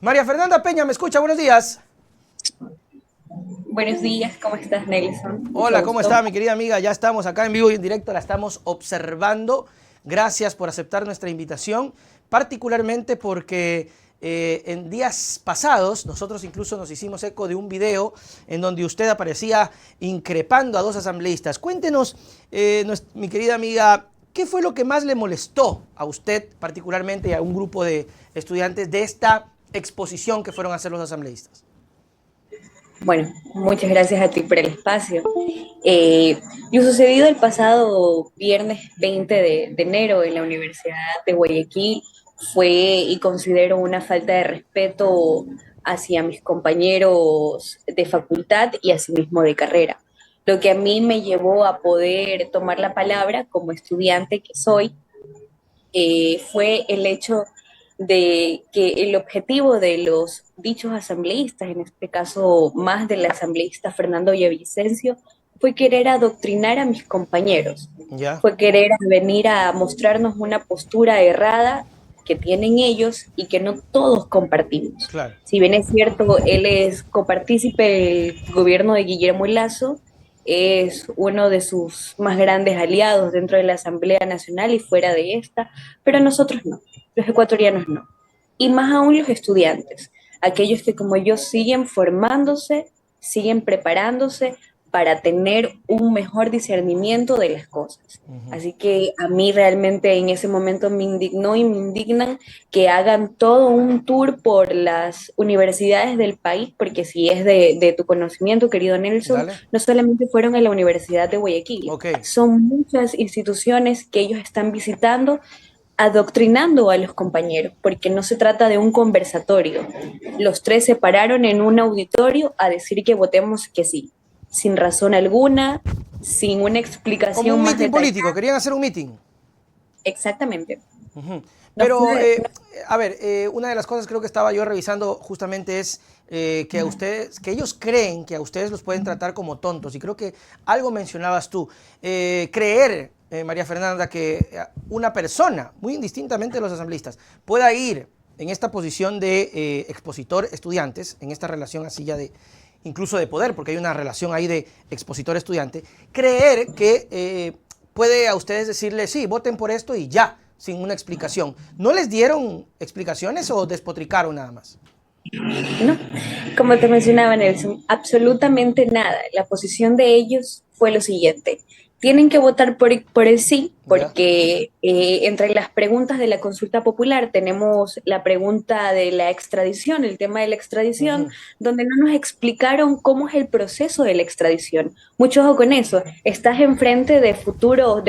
María Fernanda Peña, ¿me escucha? Buenos días. Buenos días, ¿cómo estás, Nelson? Mucho Hola, ¿cómo está gusto. mi querida amiga? Ya estamos acá en vivo y en directo, la estamos observando. Gracias por aceptar nuestra invitación, particularmente porque en días pasados nosotros incluso nos hicimos eco de un video en donde usted aparecía increpando a dos asambleístas. Cuéntenos, mi querida amiga, ¿qué fue lo que más le molestó a usted particularmente y a un grupo de estudiantes de esta exposición que fueron a hacer los asambleístas? Bueno, muchas gracias a ti por el espacio. Lo sucedido el pasado viernes 20 de enero en la Universidad de Guayaquil fue y considero una falta de respeto hacia mis compañeros de facultad y asimismo de carrera. Lo que a mí me llevó a poder tomar la palabra como estudiante que soy fue el hecho de que el objetivo de los dichos asambleístas, en este caso más del asambleísta Fernando Villavicencio, fue querer adoctrinar a mis compañeros, ¿Ya? fue querer venir a mostrarnos una postura errada que tienen ellos y que no todos compartimos. Claro. Si bien es cierto, él es copartícipe del gobierno de Guillermo Lazo, es uno de sus más grandes aliados dentro de la Asamblea Nacional y fuera de esta, pero nosotros no, los ecuatorianos no. Y más aún los estudiantes, aquellos que como yo siguen formándose, siguen preparándose para tener un mejor discernimiento de las cosas. Así que a mí realmente en ese momento me indignó y me indignan que hagan todo un tour por las universidades del país, porque si es de tu conocimiento, querido Nelson, Dale. no solamente fueron a la Universidad de Guayaquil, Ok. son muchas instituciones que ellos están visitando adoctrinando a los compañeros, porque no se trata de un conversatorio. Los tres se pararon en un auditorio a decir que votemos que sí, sin razón alguna, sin una Como explicación un más mitin detallada. político, querían hacer un mitin. Exactamente. No Pero, fue, a ver, una de las cosas creo que estaba yo revisando justamente es que a ustedes, que ellos creen que a ustedes los pueden tratar como tontos. Y creo que algo mencionabas tú. Creer, María Fernanda, que una persona, muy indistintamente de los asambleístas, pueda ir en esta posición de expositor estudiantes, en esta relación así ya de incluso de poder, porque hay una relación ahí de expositor-estudiante, creer que puede a ustedes decirle, sí, voten por esto y ya, sin una explicación. ¿No les dieron explicaciones o despotricaron nada más? ¿no? Como te mencionaba Nelson, absolutamente nada. La posición de ellos fue lo siguiente. Tienen que votar por el sí, ¿Ya? porque entre las preguntas de la consulta popular tenemos la pregunta de la extradición, el tema de la extradición, Ujú. donde no nos explicaron cómo es el proceso de la extradición. Mucho ojo con eso. Estás enfrente de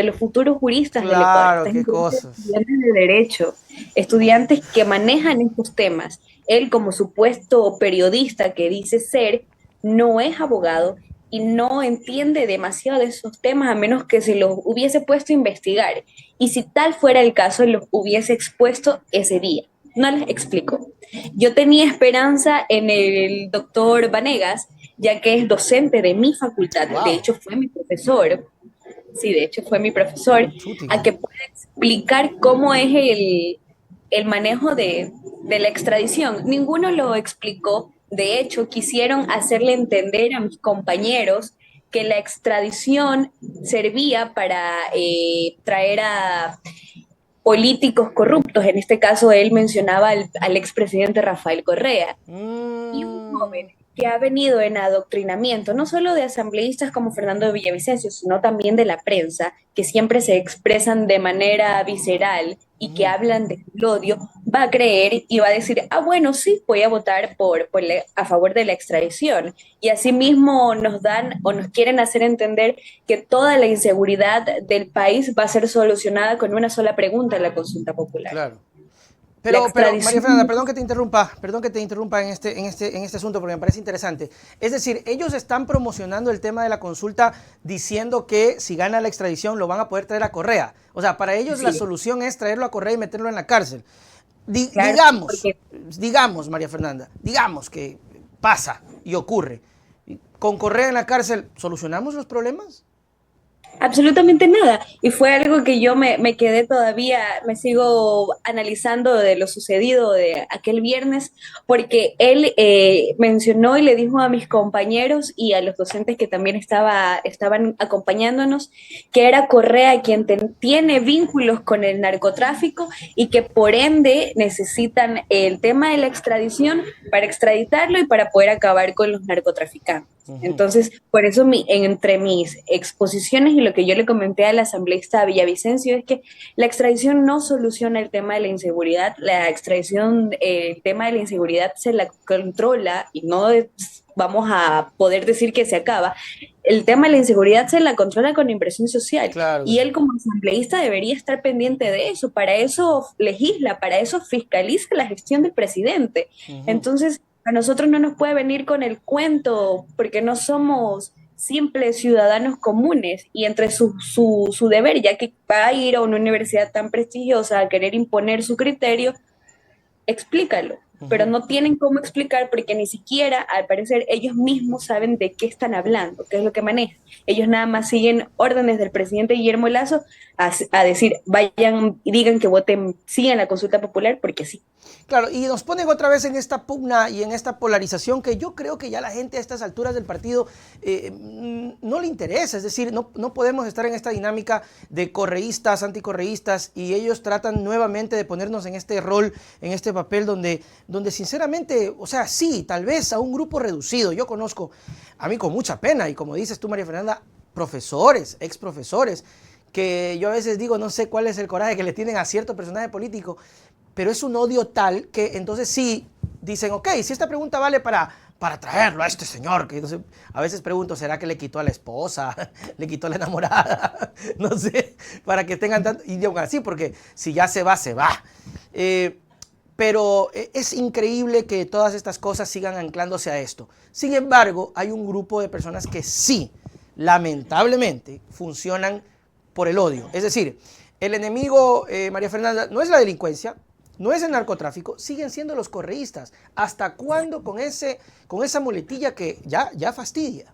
los futuros juristas del Ecuador, Claro, estás qué enfrente de cosas. estudiantes de derecho, estudiantes que manejan estos temas. Él, como supuesto periodista que dice ser, no es abogado y no entiende demasiado de esos temas a menos que se los hubiese puesto a investigar. Y si tal fuera el caso, los hubiese expuesto ese día. No les explico. Yo tenía esperanza en el doctor Vanegas, ya que es docente de mi facultad, de Wow, hecho fue mi profesor, sí, de hecho fue mi profesor, chuti. a que pueda explicar cómo es el manejo de la extradición. Ninguno lo explicó. De hecho, quisieron hacerle entender a mis compañeros que la extradición servía para traer a políticos corruptos. En este caso, él mencionaba al expresidente Rafael Correa. Y un joven Mm, que ha venido en adoctrinamiento, no solo de asambleístas como Fernando de Villavicencio, sino también de la prensa, que siempre se expresan de manera visceral y que ujú. hablan de odio, va a creer y va a decir, ah, bueno, sí, voy a votar a favor de la extradición. Y asimismo nos dan o nos quieren hacer entender que toda la inseguridad del país va a ser solucionada con una sola pregunta en la consulta popular. Claro. La Pero, María Fernanda, extradición. perdón que te interrumpa en este asunto porque me parece interesante. Es decir, ellos están promocionando el tema de la consulta diciendo que si gana la extradición lo van a poder traer a Correa. O sea, para ellos la Sí, solución es traerlo a Correa y meterlo en la cárcel. claro, porque Digamos, María Fernanda, digamos que pasa y ocurre. Con Correa en la cárcel, ¿solucionamos los problemas? Absolutamente nada. Y fue algo que yo me quedé todavía, me sigo analizando de lo sucedido de aquel viernes, porque él mencionó y le dijo a mis compañeros y a los docentes que también estaban acompañándonos, que era Correa quien tiene vínculos con el narcotráfico y que por ende necesitan el tema de la extradición para extraditarlo y para poder acabar con los narcotraficantes. Ujú. Entonces, por eso entre mis exposiciones y lo que yo le comenté al asambleísta Villavicencio es que la extradición no soluciona el tema de la inseguridad, la extradición, el tema de la inseguridad se la controla y no vamos a poder decir que se acaba. El tema de la inseguridad se la controla con inversión social Claro que y sí. él como asambleísta debería estar pendiente de eso, para eso legisla, para eso fiscaliza la gestión del presidente. Ujú. Entonces, a nosotros no nos puede venir con el cuento porque no somos simples ciudadanos comunes y entre su deber, ya que va a ir a una universidad tan prestigiosa a querer imponer su criterio, explícalo, pero Ujú. no tienen cómo explicar porque ni siquiera, al parecer, ellos mismos saben de qué están hablando, qué es lo que manejan. Ellos nada más siguen órdenes del presidente Guillermo Lazo a decir, vayan y digan que voten sí en la consulta popular porque sí. Claro, y nos ponen otra vez en esta pugna y en esta polarización que yo creo que ya la gente a estas alturas del partido no le interesa. Es decir, no podemos estar en esta dinámica de correístas, anticorreístas, y ellos tratan nuevamente de ponernos en este rol, en este papel donde sinceramente, o sea, sí, tal vez a un grupo reducido. Yo conozco, a mí con mucha pena, y como dices tú, María Fernanda, profesores, ex profesores, que yo a veces digo, no sé cuál es el coraje que le tienen a cierto personaje político, pero es un odio tal que entonces sí dicen, ok, si esta pregunta vale para traerlo a este señor, que entonces a veces pregunto, ¿será que le quitó a la esposa? ¿Le quitó a la enamorada? No sé, para que tengan tanto, y aún así, porque si ya se va, se va. Pero es increíble que todas estas cosas sigan anclándose a esto. Sin embargo, hay un grupo de personas que sí, lamentablemente, funcionan por el odio. Es decir, el enemigo, María Fernanda, no es la delincuencia, no es el narcotráfico, siguen siendo los correístas. ¿Hasta cuándo con esa muletilla que ya fastidia?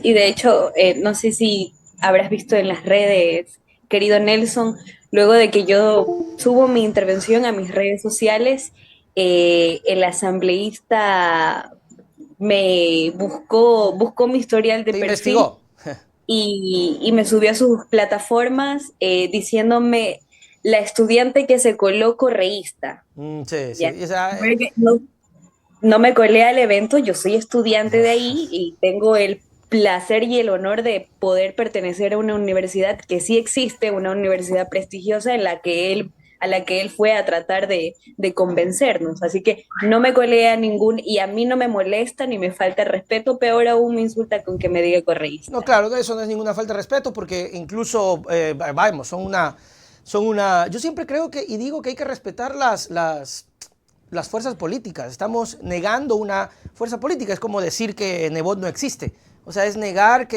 Y de hecho, no sé si habrás visto en las redes, querido Nelson, luego de que yo subo mi intervención a mis redes sociales, el asambleísta buscó mi historial de Te perfil investigó. y me subió a sus plataformas diciéndome la estudiante que se coló correísta. Sí, sí. Ya. Esa, No, no me colé al evento, yo soy estudiante de ahí y tengo el placer y el honor de poder pertenecer a una universidad que sí existe, una universidad prestigiosa a la que él fue a tratar de convencernos. Así que no me colé a ningún, y a mí no me molesta ni me falta el respeto, peor aún me insulta con que me diga no, correísta. claro, eso no es ninguna falta de respeto porque incluso, vamos, yo siempre creo que, y digo que hay que respetar las fuerzas políticas. Estamos negando una fuerza política. Es como decir que Nebot no existe. O sea, es negar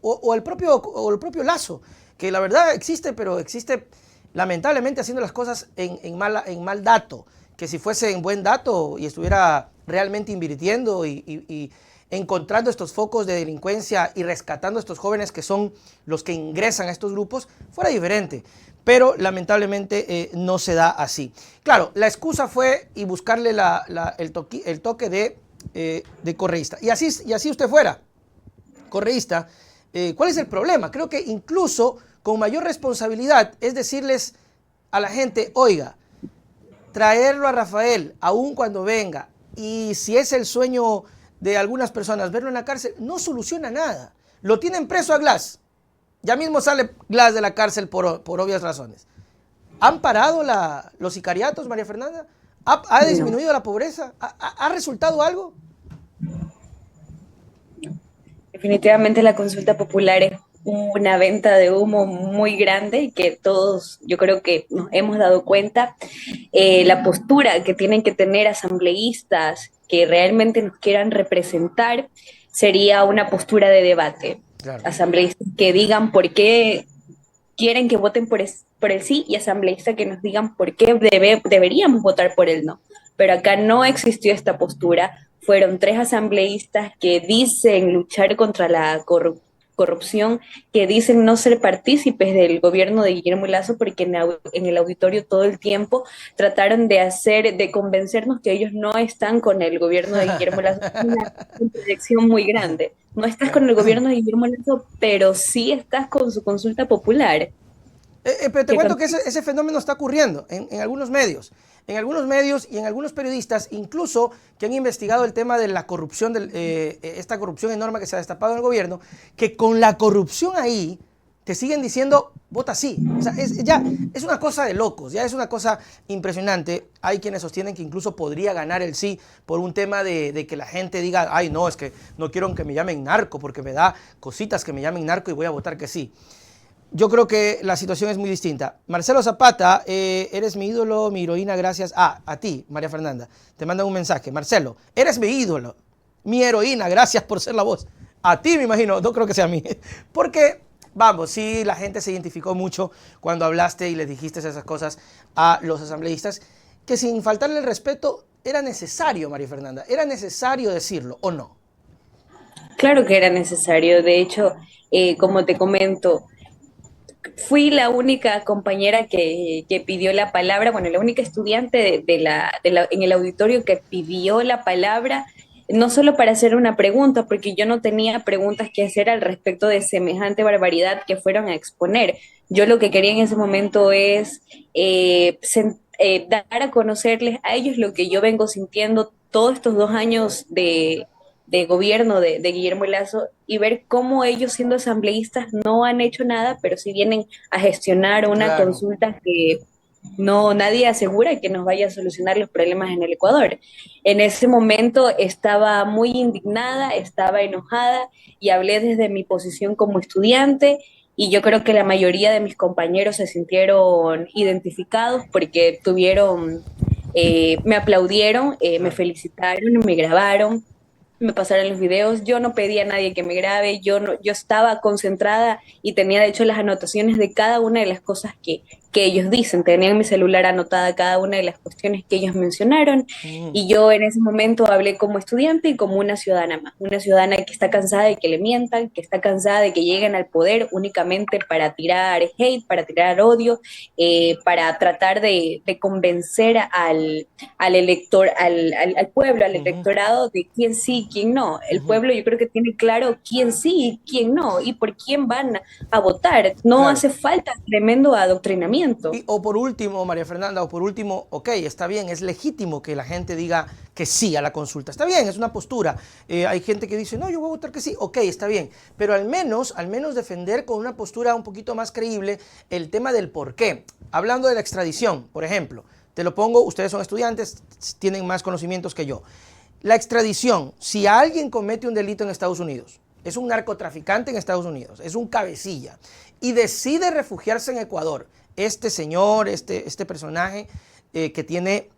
o el propio Lazo, que la verdad existe, pero existe lamentablemente haciendo las cosas en mal dato. Que si fuese en buen dato y estuviera realmente invirtiendo y encontrando estos focos de delincuencia y rescatando a estos jóvenes que son los que ingresan a estos grupos, fuera diferente. Pero lamentablemente no se da así. Claro, la excusa fue y buscarle el toque de correísta. Y así usted fuera correísta, ¿cuál es el problema? Creo que incluso con mayor responsabilidad es decirles a la gente, oiga, traerlo a Rafael, aun cuando venga, y si es el sueño de algunas personas verlo en la cárcel, no soluciona nada. Lo tienen preso a Glass. Ya mismo sale Glass de la cárcel por obvias razones. ¿Han parado los sicariatos, María Fernanda? ¿Ha No. disminuido la pobreza? ¿Ha resultado algo? Definitivamente la consulta popular es una venta de humo muy grande que todos yo creo que nos hemos dado cuenta. La postura que tienen que tener asambleístas que realmente nos quieran representar sería una postura de debate. Claro. Asambleístas que digan por qué quieren que voten por el sí y asambleístas que nos digan por qué deberíamos votar por el no. Pero acá no existió esta postura. Fueron tres asambleístas que dicen luchar contra la corrupción corrupción que dicen no ser partícipes del gobierno de Guillermo Lazo porque en el auditorio todo el tiempo trataron de convencernos que ellos no están con el gobierno de Guillermo Lazo. Es una contradicción muy grande. No estás con el gobierno de Guillermo Lazo, pero sí estás con su consulta popular. Pero te Que cuento que ese fenómeno está ocurriendo en algunos medios. En algunos medios y en algunos periodistas, incluso que han investigado el tema de la corrupción, esta corrupción enorme que se ha destapado en el gobierno, que con la corrupción ahí te siguen diciendo, vota sí. O sea, es una cosa de locos, ya es una cosa impresionante. Hay quienes sostienen que incluso podría ganar el sí por un tema de que la gente diga, ay, no, es que no quiero que me llamen narco porque me da cositas que me llamen narco y voy a votar que sí. Yo creo que la situación es muy distinta. Marcelo Zapata, eres mi ídolo, mi heroína, gracias. A ti, María Fernanda. Te mandan un mensaje. Marcelo, eres mi ídolo, mi heroína, gracias por ser la voz. A ti, me imagino, no creo que sea a mí. Porque, vamos, sí, la gente se identificó mucho cuando hablaste y les dijiste esas cosas a los asambleístas, que sin faltarle el respeto, era necesario, María Fernanda, era necesario decirlo, ¿o no? claro que era necesario. De hecho, como te comento, fui la única compañera que pidió la palabra, bueno, la única estudiante en el auditorio que pidió la palabra, no solo para hacer una pregunta, porque yo no tenía preguntas que hacer al respecto de semejante barbaridad que fueron a exponer. Yo lo que quería en ese momento es dar a conocerles a ellos lo que yo vengo sintiendo todos estos 2 años de gobierno de Guillermo Lazo y ver cómo ellos siendo asambleístas no han hecho nada, pero sí vienen a gestionar una Claro. consulta que no nadie asegura que nos vaya a solucionar los problemas en el Ecuador. En ese momento estaba muy indignada, estaba enojada y hablé desde mi posición como estudiante y yo creo que la mayoría de mis compañeros se sintieron identificados porque me aplaudieron, me Claro. felicitaron, me grabaron, me pasaron los videos. Yo no pedí a nadie que me grabe, yo estaba concentrada y tenía de hecho las anotaciones de cada una de las cosas que ellos dicen. Tenía en mi celular anotada cada una de las cuestiones que ellos mencionaron Mm, y yo en ese momento hablé como estudiante y como una ciudadana más, una ciudadana que está cansada de que le mientan, que está cansada de que lleguen al poder únicamente para tirar hate, para tirar odio, para tratar de convencer al elector, al pueblo, al ujú. electorado de quién sí, quién no. El Ujú. pueblo yo creo que tiene claro quién sí y quién no y por quién van a votar. No Claro. hace falta tremendo adoctrinamiento. O por último, María Fernanda, o por último, ok, está bien, es legítimo que la gente diga que sí a la consulta. Está bien, es una postura. Hay gente que dice, no, yo voy a votar que sí. Ok, está bien. Pero al menos defender con una postura un poquito más creíble el tema del por qué. Hablando de la extradición, por ejemplo, te lo pongo, ustedes son estudiantes, tienen más conocimientos que yo. La extradición, si alguien comete un delito en Estados Unidos, es un narcotraficante en Estados Unidos, es un cabecilla, y decide refugiarse en Ecuador, este señor, este personaje que tiene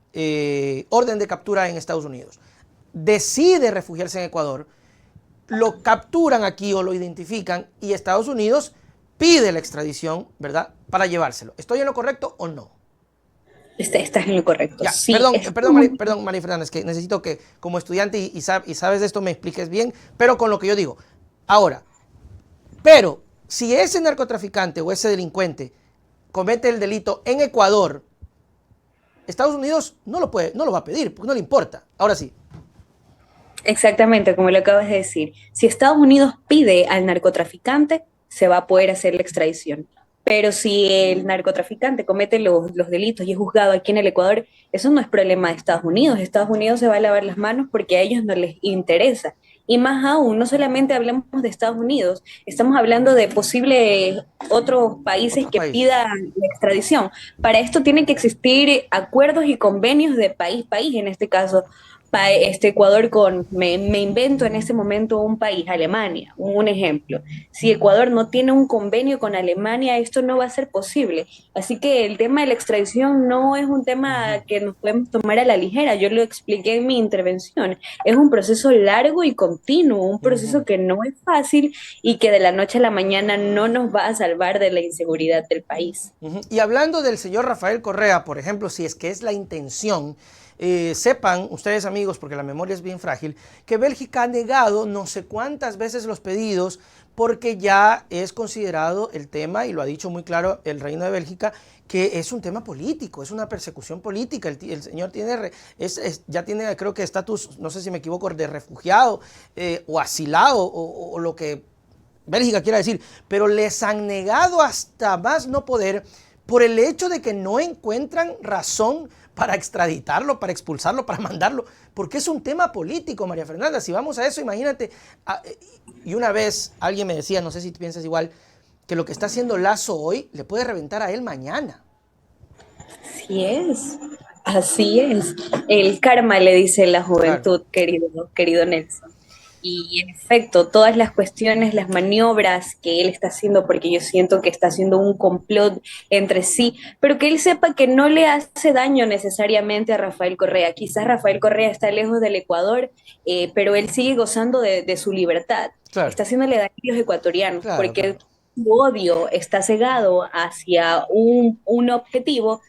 orden de captura en Estados Unidos, decide refugiarse en Ecuador, lo capturan aquí o lo identifican y Estados Unidos pide la extradición, ¿verdad?, para llevárselo. ¿Estoy en lo correcto o no? Estás en lo correcto. Ya, Sí, perdón, María Fernández, que necesito que como estudiante y sabes de esto me expliques bien, pero con lo que yo digo. Ahora, pero si ese narcotraficante o ese delincuente comete el delito en Ecuador, Estados Unidos no lo va a pedir, porque no le importa. Ahora sí. exactamente, como lo acabas de decir. Si Estados Unidos pide al narcotraficante, se va a poder hacer la extradición. Pero si el narcotraficante comete los delitos y es juzgado aquí en el Ecuador, eso no es problema de Estados Unidos. Estados Unidos se va a lavar las manos porque a ellos no les interesa. Y más aún, no solamente hablamos de Estados Unidos, estamos hablando de posibles otros países Otros que países. pidan la extradición. Para esto tienen que existir acuerdos y convenios de país a país, en este caso Ecuador me invento en este momento un país, Alemania, un ejemplo. Si Ecuador no tiene un convenio con Alemania, esto no va a ser posible. Así que el tema de la extradición no es un tema que nos podemos tomar a la ligera. Yo lo expliqué en mi intervención. Es un proceso largo y continuo, un proceso que no es fácil y que de la noche a la mañana no nos va a salvar de la inseguridad del país. Y hablando del señor Rafael Correa, por ejemplo, si es que es la intención, sepan ustedes amigos, porque la memoria es bien frágil, que Bélgica ha negado no sé cuántas veces los pedidos porque ya es considerado el tema, y lo ha dicho muy claro el Reino de Bélgica, que es un tema político, es una persecución política. El señor tiene, ya tiene, creo que estatus, no sé si me equivoco, de refugiado o asilado o lo que Bélgica quiera decir, pero les han negado hasta más no poder por el hecho de que no encuentran razón para extraditarlo, para expulsarlo, para mandarlo, porque es un tema político, María Fernanda. Si vamos a eso, imagínate, y una vez alguien me decía, no sé si piensas igual, que lo que está haciendo Lazo hoy le puede reventar a él mañana. Así es. El karma le dice la Claro. juventud, querido Nelson. Y en efecto, todas las cuestiones, las maniobras que él está haciendo, porque yo siento que está haciendo un complot entre sí, pero que él sepa que no le hace daño necesariamente a Rafael Correa. Quizás Rafael Correa está lejos del Ecuador, pero él sigue gozando de su libertad. Claro, Está haciéndole daño a los ecuatorianos, claro, porque claro. su odio está cegado hacia un objetivo.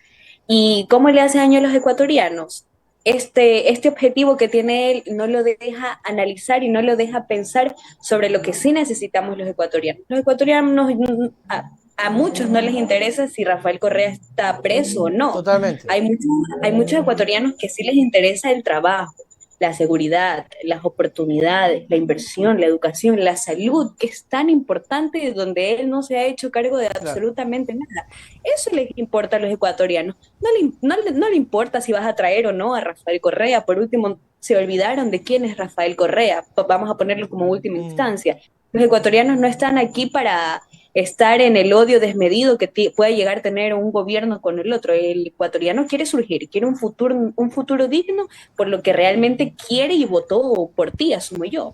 ¿Y cómo le hace daño a los ecuatorianos? Este objetivo que tiene él no lo deja analizar y no lo deja pensar sobre lo que sí necesitamos los ecuatorianos. Los ecuatorianos, a muchos no les interesa si Rafael Correa está preso o no. Totalmente. Hay muchos ecuatorianos que sí les interesa el trabajo, la seguridad, las oportunidades, la inversión, la educación, la salud, que es tan importante y donde él no se ha hecho cargo de Claro. absolutamente nada. Eso les importa a los ecuatorianos. No le importa si vas a traer o no a Rafael Correa. Por último, se olvidaron de quién es Rafael Correa. Vamos a ponerlo como última instancia. Los ecuatorianos no están aquí para estar en el odio desmedido que pueda llegar a tener un gobierno con el otro. El ecuatoriano quiere surgir, quiere un futuro digno por lo que realmente quiere y votó por ti, asumo yo.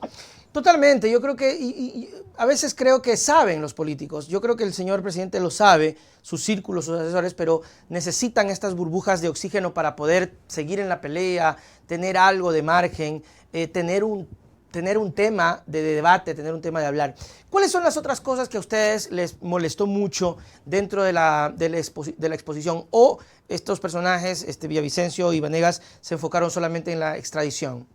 Totalmente, yo creo que, y a veces creo que saben los políticos, yo creo que el señor presidente lo sabe, sus círculos, sus asesores, pero necesitan estas burbujas de oxígeno para poder seguir en la pelea, tener algo de margen, tener un tema de debate, tener un tema de hablar. ¿Cuáles son las otras cosas que a ustedes les molestó mucho dentro de la exposición? ¿O estos personajes, Villavicencio y Vanegas, se enfocaron solamente en la extradición?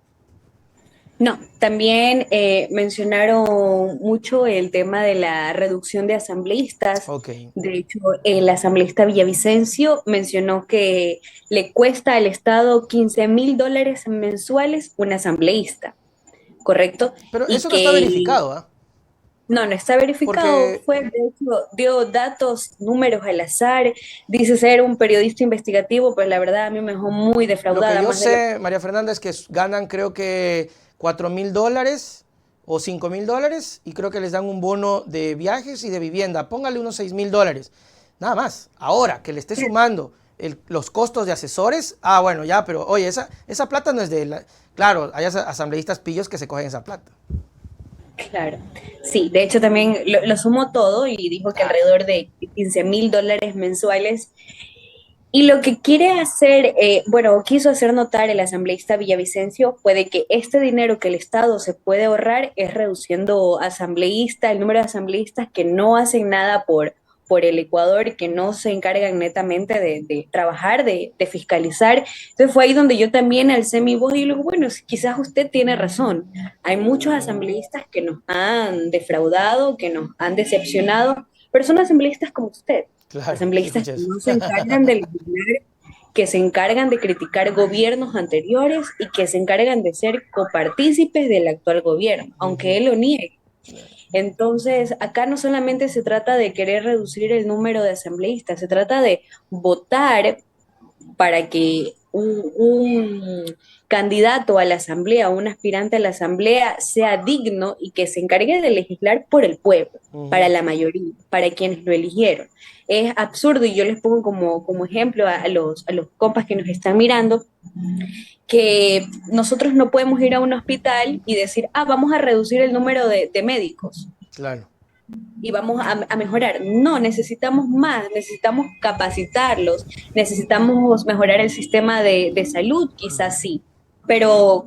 No, también mencionaron mucho el tema de la reducción de asambleístas. Ok. De hecho, el asambleísta Villavicencio mencionó que le cuesta al Estado $15,000 mensuales un asambleísta, ¿correcto? Pero Y eso no está que verificado, ¿ah? no está verificado, Porque, de hecho, dio datos, números al azar, dice ser un periodista investigativo, pues la verdad a mí me dejó muy lo que defraudada, yo más de lo sé, María Fernanda, es que ganan creo que $4,000 o $5,000 y creo que les dan un bono de viajes y de vivienda. Póngale unos $6,000. Nada más. Ahora, que le esté sumando los costos de asesores, bueno, ya, pero oye, esa plata no es de la... Claro, hay asambleístas pillos que se cogen esa plata. Claro, sí, de hecho también lo sumó todo y dijo que Claro. alrededor de $15,000 mensuales. Y lo que quiere hacer, bueno, quiso hacer notar el asambleísta Villavicencio fue de que este dinero que el Estado se puede ahorrar es reduciendo el número de asambleístas que no hacen nada por el Ecuador, que no se encargan netamente de trabajar, de fiscalizar. Entonces fue ahí donde yo también alcé mi voz y digo, bueno, quizás usted tiene razón. Hay muchos asambleístas que nos han defraudado, que nos han decepcionado, pero son asambleístas como usted, Claro, sí asambleístas escuché que eso. no se encargan de legislar, que se encargan de criticar gobiernos anteriores y que se encargan de ser copartícipes del actual gobierno, aunque él lo niegue. Entonces, acá no solamente se trata de querer reducir el número de asambleístas, se trata de votar para que un candidato a la asamblea, un aspirante a la asamblea sea digno y que se encargue de legislar por el pueblo, para la mayoría, para quienes lo eligieron. Es absurdo y yo les pongo como ejemplo a los compas que nos están mirando que nosotros no podemos ir a un hospital y decir, vamos a reducir el número de médicos Claro. y vamos a mejorar. No, necesitamos más, necesitamos capacitarlos, necesitamos mejorar el sistema de salud, quizás sí, pero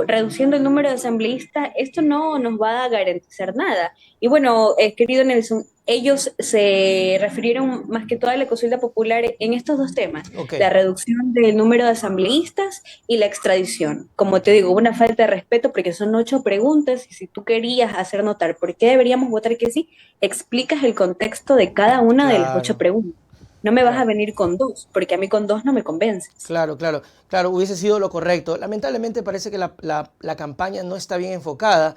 reduciendo el número de asambleístas, esto no nos va a garantizar nada. Y bueno, querido Nelson, Ellos se refirieron más que todo a la consulta popular en estos dos temas, Ok. la reducción del número de asambleístas y la extradición. Como te digo, una falta de respeto porque son 8 preguntas y si tú querías hacer notar por qué deberíamos votar que sí, explicas el contexto de cada una de las ocho Claro, preguntas. No me vas a claro. venir con dos, porque a mí con dos no me convences. Claro, claro, claro, hubiese sido lo correcto. Lamentablemente parece que la campaña no está bien enfocada.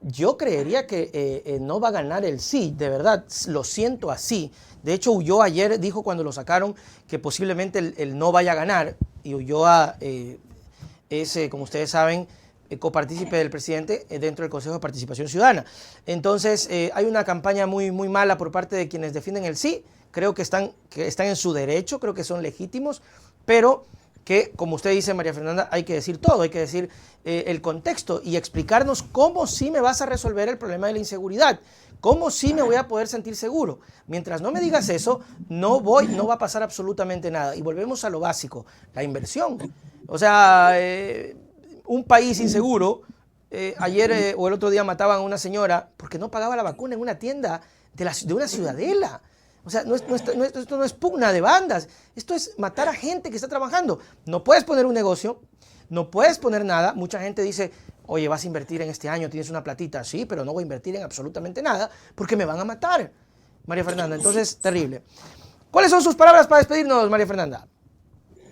Yo creería que no va a ganar el sí, de verdad, lo siento así. De hecho, Ulloa ayer dijo cuando lo sacaron que posiblemente el no vaya a ganar. Y Ulloa es, como ustedes saben, copartícipe del presidente dentro del Consejo de Participación Ciudadana. Entonces, hay una campaña muy, muy mala por parte de quienes defienden el sí. Creo que están en su derecho, creo que son legítimos, pero que, como usted dice, María Fernanda, hay que decir todo, hay que decir el contexto y explicarnos cómo sí me vas a resolver el problema de la inseguridad, cómo sí me voy a poder sentir seguro. Mientras no me digas eso, no va a pasar absolutamente nada. Y volvemos a lo básico, la inversión. O sea, un país inseguro, ayer o el otro día mataban a una señora porque no pagaba la vacuna en una tienda de una ciudadela. O sea, esto no es pugna de bandas, esto es matar a gente que está trabajando. No puedes poner un negocio, no puedes poner nada. Mucha gente dice, oye, vas a invertir en este año, tienes una platita. Sí, pero no voy a invertir en absolutamente nada porque me van a matar, María Fernanda. Entonces, terrible. ¿Cuáles son sus palabras para despedirnos, María Fernanda?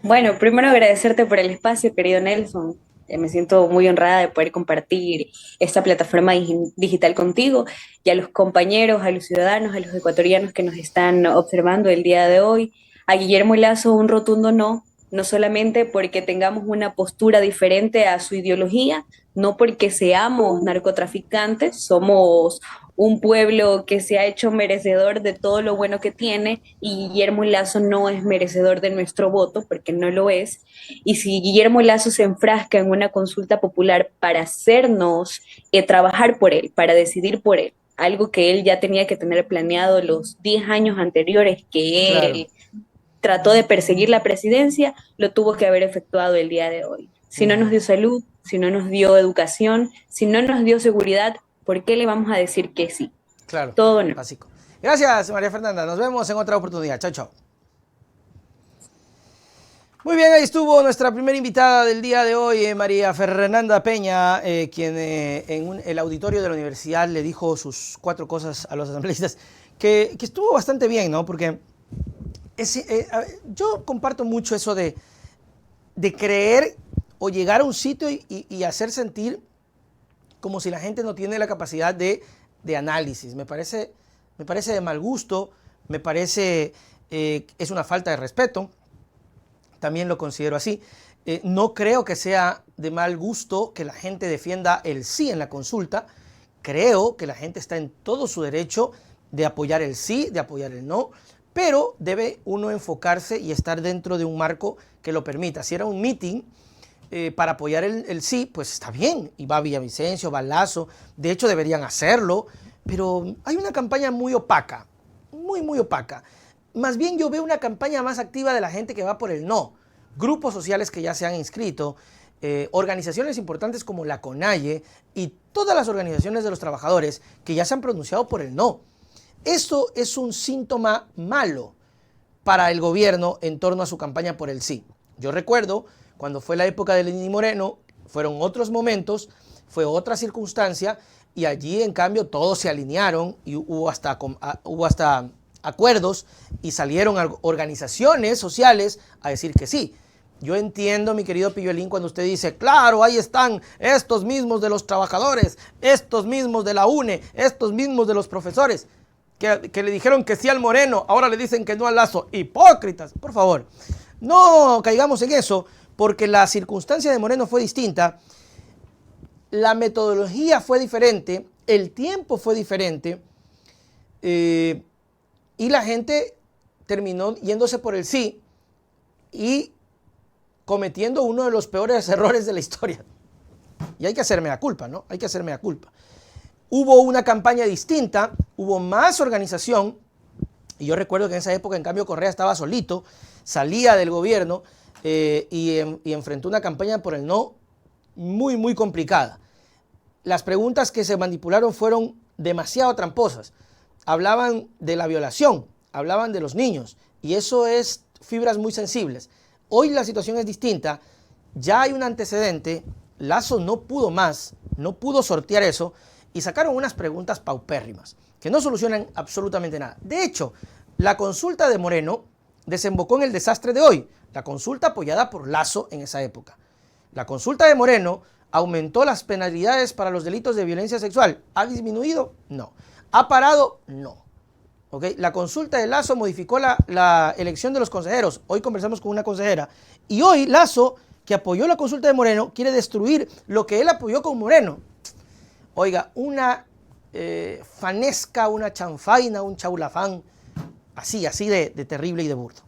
Bueno, primero agradecerte por el espacio, querido Nelson. Me siento muy honrada de poder compartir esta plataforma digital contigo y a los compañeros, a los ciudadanos, a los ecuatorianos que nos están observando el día de hoy. A Guillermo Lazo un rotundo no, no solamente porque tengamos una postura diferente a su ideología, no porque seamos narcotraficantes, somos un pueblo que se ha hecho merecedor de todo lo bueno que tiene y Guillermo Lazo no es merecedor de nuestro voto porque no lo es. Y si Guillermo Lazo se enfrasca en una consulta popular para hacernos trabajar por él, para decidir por él, algo que él ya tenía que tener planeado los 10 años anteriores que Claro. él trató de perseguir la presidencia, lo tuvo que haber efectuado el día de hoy. Si no nos dio salud, si no nos dio educación, si no nos dio seguridad, ¿por qué le vamos a decir que sí? Claro, Todo no. básico. Gracias, María Fernanda. Nos vemos en otra oportunidad. Chao, chao. Muy bien, ahí estuvo nuestra primera invitada del día de hoy, María Fernanda Peña, quien en el auditorio de la universidad le dijo sus 4 cosas a los asambleístas, que estuvo bastante bien, ¿no? Porque yo comparto mucho eso de creer o llegar a un sitio y hacer sentir como si la gente no tiene la capacidad de análisis. Me parece de mal gusto, me parece es una falta de respeto. También lo considero así. No creo que sea de mal gusto que la gente defienda el sí en la consulta. Creo que la gente está en todo su derecho de apoyar el sí, de apoyar el no, pero debe uno enfocarse y estar dentro de un marco que lo permita. Si era un meeting para apoyar el sí, pues está bien. Y va Villavicencio, va Lazo, de hecho deberían hacerlo, pero hay una campaña muy opaca, muy, muy opaca. Más bien yo veo una campaña más activa de la gente que va por el no. Grupos sociales que ya se han inscrito, organizaciones importantes como la CONAIE y todas las organizaciones de los trabajadores que ya se han pronunciado por el no. Esto es un síntoma malo para el gobierno en torno a su campaña por el sí. Yo recuerdo cuando fue la época de Lenín Moreno, fueron otros momentos, fue otra circunstancia y allí en cambio todos se alinearon y hubo hasta acuerdos y salieron organizaciones sociales a decir que sí. Yo entiendo, mi querido Pilluelín, cuando usted dice, claro, ahí están estos mismos de los trabajadores, estos mismos de la UNE, estos mismos de los profesores, que le dijeron que sí al Moreno, ahora le dicen que no al Lazo. Hipócritas, por favor. No caigamos en eso, porque la circunstancia de Moreno fue distinta, la metodología fue diferente, el tiempo fue diferente, y la gente terminó yéndose por el sí y cometiendo uno de los peores errores de la historia. Y hay que hacerme la culpa, ¿no? Hay que hacerme la culpa. Hubo una campaña distinta, hubo más organización, y yo recuerdo que en esa época, en cambio, Correa estaba solito, salía del gobierno y enfrentó una campaña por el no muy, muy complicada. Las preguntas que se manipularon fueron demasiado tramposas. hablaban de la violación, hablaban de los niños, y eso es fibras muy sensibles. Hoy la situación es distinta, ya hay un antecedente, Lazo no pudo más, no pudo sortear eso, y sacaron unas preguntas paupérrimas, que no solucionan absolutamente nada. De hecho, la consulta de Moreno desembocó en el desastre de hoy, la consulta apoyada por Lazo en esa época. La consulta de Moreno aumentó las penalidades para los delitos de violencia sexual. ¿Ha disminuido? No. ¿Ha parado? No. ¿Okay? La consulta de Lazo modificó la elección de los consejeros. Hoy conversamos con una consejera. Y hoy Lazo, que apoyó la consulta de Moreno, quiere destruir lo que él apoyó con Moreno. Oiga, una fanesca, una chanfaina, un chaulafán, así de terrible y de burdo.